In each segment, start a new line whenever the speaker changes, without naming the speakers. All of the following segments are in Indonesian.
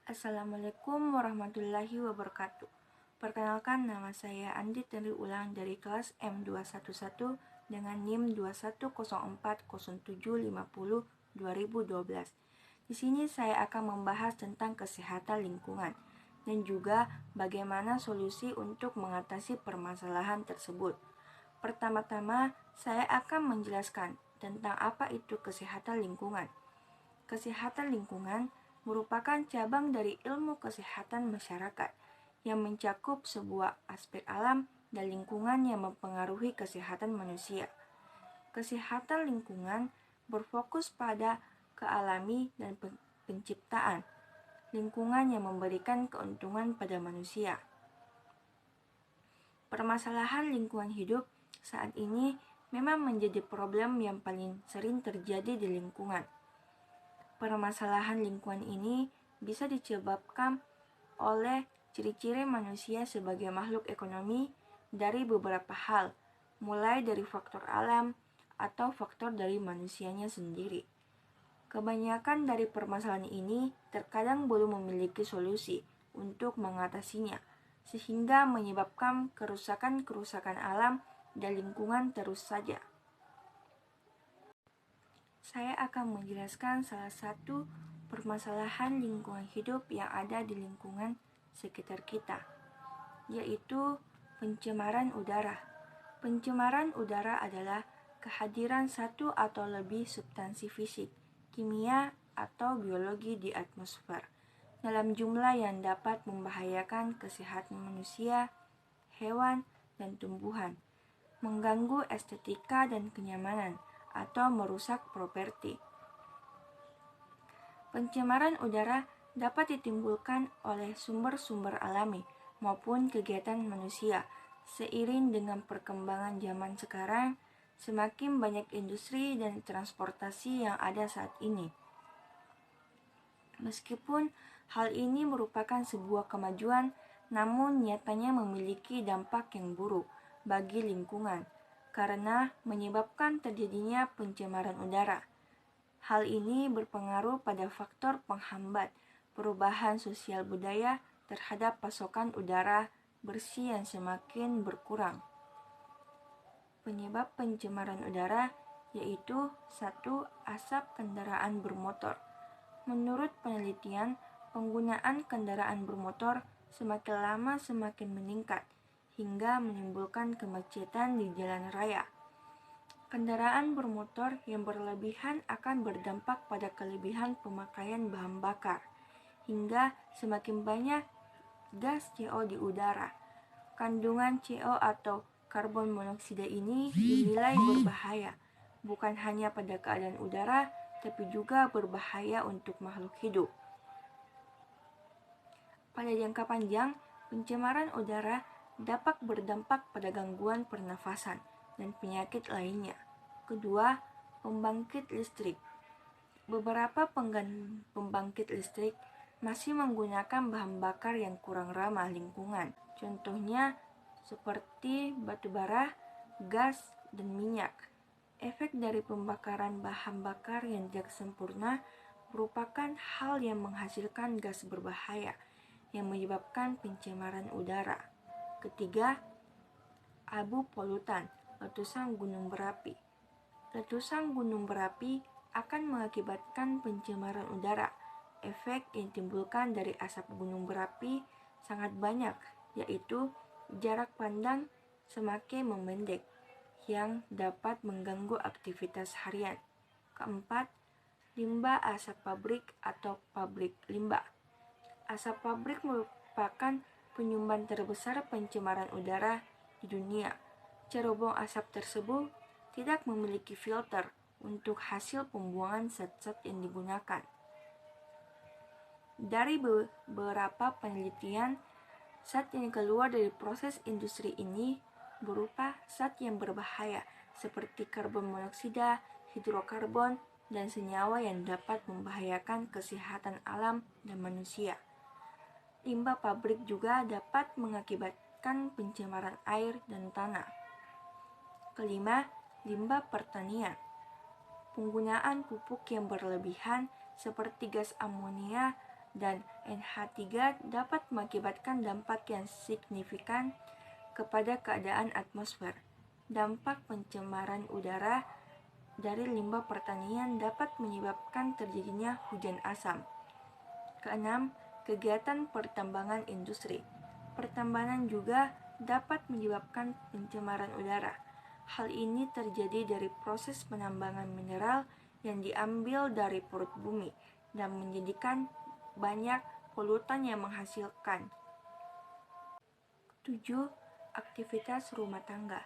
Assalamualaikum warahmatullahi wabarakatuh. Perkenalkan, nama saya Andi Tenri Ulang dari kelas M211 dengan NIM 21040750-2012. Di sini saya akan membahas tentang kesehatan lingkungan dan juga bagaimana solusi untuk mengatasi permasalahan tersebut. Pertama-tama, saya akan menjelaskan tentang apa itu kesehatan lingkungan. Kesehatan lingkungan merupakan cabang dari ilmu kesehatan masyarakat yang mencakup sebuah aspek alam dan lingkungan yang mempengaruhi kesehatan manusia. Kesehatan lingkungan berfokus pada kealami dan penciptaan lingkungan yang memberikan keuntungan pada manusia. Permasalahan lingkungan hidup saat ini memang menjadi problem yang paling sering terjadi di lingkungan. Permasalahan lingkungan ini bisa disebabkan oleh ciri-ciri manusia sebagai makhluk ekonomi dari beberapa hal, mulai dari faktor alam atau faktor dari manusianya sendiri. Kebanyakan dari permasalahan ini terkadang belum memiliki solusi untuk mengatasinya, sehingga menyebabkan kerusakan-kerusakan alam dan lingkungan terus saja. Saya akan menjelaskan salah satu permasalahan lingkungan hidup yang ada di lingkungan sekitar kita, yaitu pencemaran udara. Pencemaran udara adalah kehadiran satu atau lebih substansi fisik, kimia, atau biologi di atmosfer dalam jumlah yang dapat membahayakan kesehatan manusia, hewan, dan tumbuhan, mengganggu estetika dan kenyamanan, atau merusak properti. Pencemaran udara dapat ditimbulkan oleh sumber-sumber alami maupun kegiatan manusia. Seiring dengan perkembangan zaman sekarang, semakin banyak industri dan transportasi yang ada saat ini. Meskipun hal ini merupakan sebuah kemajuan, namun nyatanya memiliki dampak yang buruk bagi lingkungan karena menyebabkan terjadinya pencemaran udara. Hal ini berpengaruh pada faktor penghambat perubahan sosial budaya terhadap pasokan udara bersih yang semakin berkurang. Penyebab pencemaran udara yaitu 1. Asap kendaraan bermotor. Menurut penelitian, penggunaan kendaraan bermotor semakin lama semakin meningkat, hingga menimbulkan kemacetan di jalan raya. Kendaraan bermotor yang berlebihan akan berdampak pada kelebihan pemakaian bahan bakar, hingga semakin banyak gas CO di udara. Kandungan CO atau karbon monoksida ini dinilai berbahaya, bukan hanya pada keadaan udara, tapi juga berbahaya untuk makhluk hidup. Pada jangka panjang, pencemaran udara dapat berdampak pada gangguan pernafasan dan penyakit lainnya. Kedua, pembangkit listrik. Beberapa pembangkit listrik masih menggunakan bahan bakar yang kurang ramah lingkungan. Contohnya seperti batu bara, gas, dan minyak. Efek dari pembakaran bahan bakar yang tidak sempurna merupakan hal yang menghasilkan gas berbahaya yang menyebabkan pencemaran udara. Ketiga, abu polutan, letusan gunung berapi. Letusan gunung berapi akan mengakibatkan pencemaran udara. Efek yang ditimbulkan dari asap gunung berapi sangat banyak, yaitu jarak pandang semakin memendek, yang dapat mengganggu aktivitas harian. Keempat, limbah asap pabrik atau pabrik limbah. Asap pabrik merupakan penyumbang terbesar pencemaran udara di dunia. Cerobong asap tersebut tidak memiliki filter untuk hasil pembuangan zat-zat yang digunakan. Dari beberapa penelitian, zat yang keluar dari proses industri ini berupa zat yang berbahaya seperti karbon monoksida, hidrokarbon, dan senyawa yang dapat membahayakan kesehatan alam dan manusia. Limbah pabrik juga dapat mengakibatkan pencemaran air dan tanah. Kelima, limbah pertanian. Penggunaan pupuk yang berlebihan seperti gas amonia dan NH3 dapat mengakibatkan dampak yang signifikan kepada keadaan atmosfer. Dampak pencemaran udara dari limbah pertanian dapat menyebabkan terjadinya hujan asam. Keenam, kegiatan pertambangan industri. Pertambangan juga dapat menyebabkan pencemaran udara. Hal ini terjadi dari proses penambangan mineral yang diambil dari perut bumi dan menjadikan banyak polutan yang menghasilkan. 7. Aktivitas rumah tangga.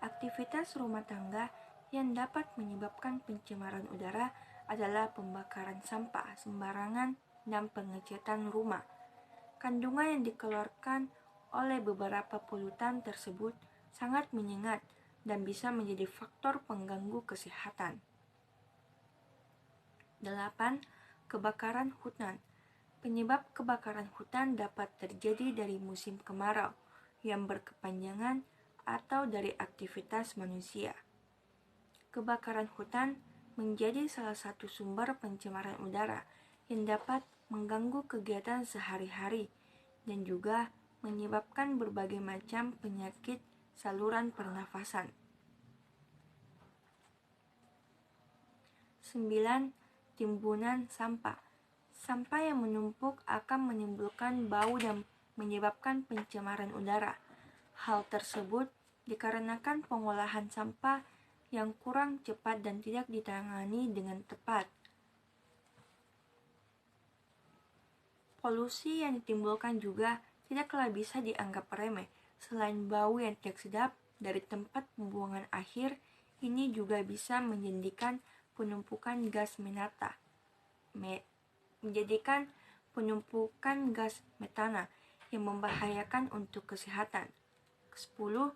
Aktivitas rumah tangga yang dapat menyebabkan pencemaran udara adalah pembakaran sampah sembarangan dan pengecatan rumah. Kandungan yang dikeluarkan oleh beberapa polutan tersebut sangat menyengat dan bisa menjadi faktor pengganggu kesehatan. 8. Kebakaran hutan. Penyebab kebakaran hutan dapat terjadi dari musim kemarau yang berkepanjangan atau dari aktivitas manusia. Kebakaran hutan menjadi salah satu sumber pencemaran udara yang dapat mengganggu kegiatan sehari-hari dan juga menyebabkan berbagai macam penyakit saluran pernafasan. 9. Timbunan sampah. Sampah yang menumpuk akan menimbulkan bau dan menyebabkan pencemaran udara. Hal tersebut dikarenakan pengolahan sampah yang kurang cepat dan tidak ditangani dengan tepat. Polusi yang ditimbulkan juga tidaklah bisa dianggap remeh. Selain bau yang tidak sedap dari tempat pembuangan akhir, ini juga bisa menjadikan penumpukan gas metana yang membahayakan untuk kesehatan. 10.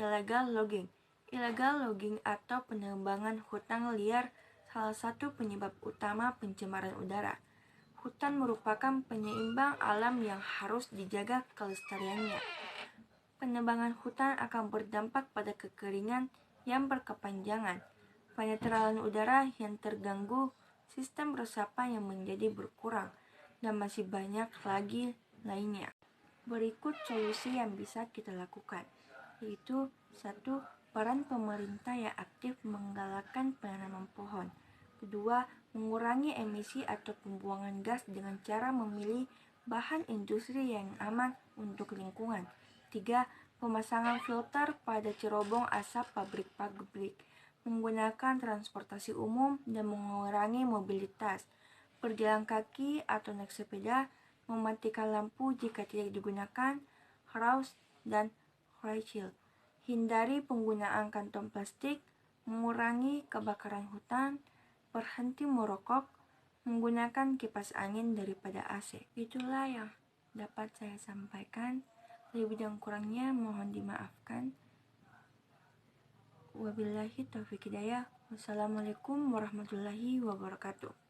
Illegal logging. Illegal logging atau penebangan hutan liar salah satu penyebab utama pencemaran udara. Hutan merupakan penyeimbang alam yang harus dijaga kelestariannya. Penebangan hutan akan berdampak pada kekeringan yang berkepanjangan, penetralan udara yang terganggu, sistem resapan yang menjadi berkurang, dan masih banyak lagi lainnya. Berikut solusi yang bisa kita lakukan, yaitu 1. Peran pemerintah yang aktif menggalakkan penanaman pohon. 2. Mengurangi emisi atau pembuangan gas dengan cara memilih bahan industri yang aman untuk lingkungan. 3. Pemasangan filter pada cerobong asap pabrik-pabrik. Menggunakan transportasi umum dan mengurangi mobilitas. Berjalan kaki atau naik sepeda, mematikan lampu jika tidak digunakan, Rause dan Rachel. Hindari penggunaan kantong plastik, mengurangi kebakaran hutan, berhenti merokok, menggunakan kipas angin daripada AC. Itulah yang dapat saya sampaikan. Lebih dan kurangnya mohon dimaafkan. Wabillahi taufiq hidayah. Wassalamualaikum warahmatullahi wabarakatuh.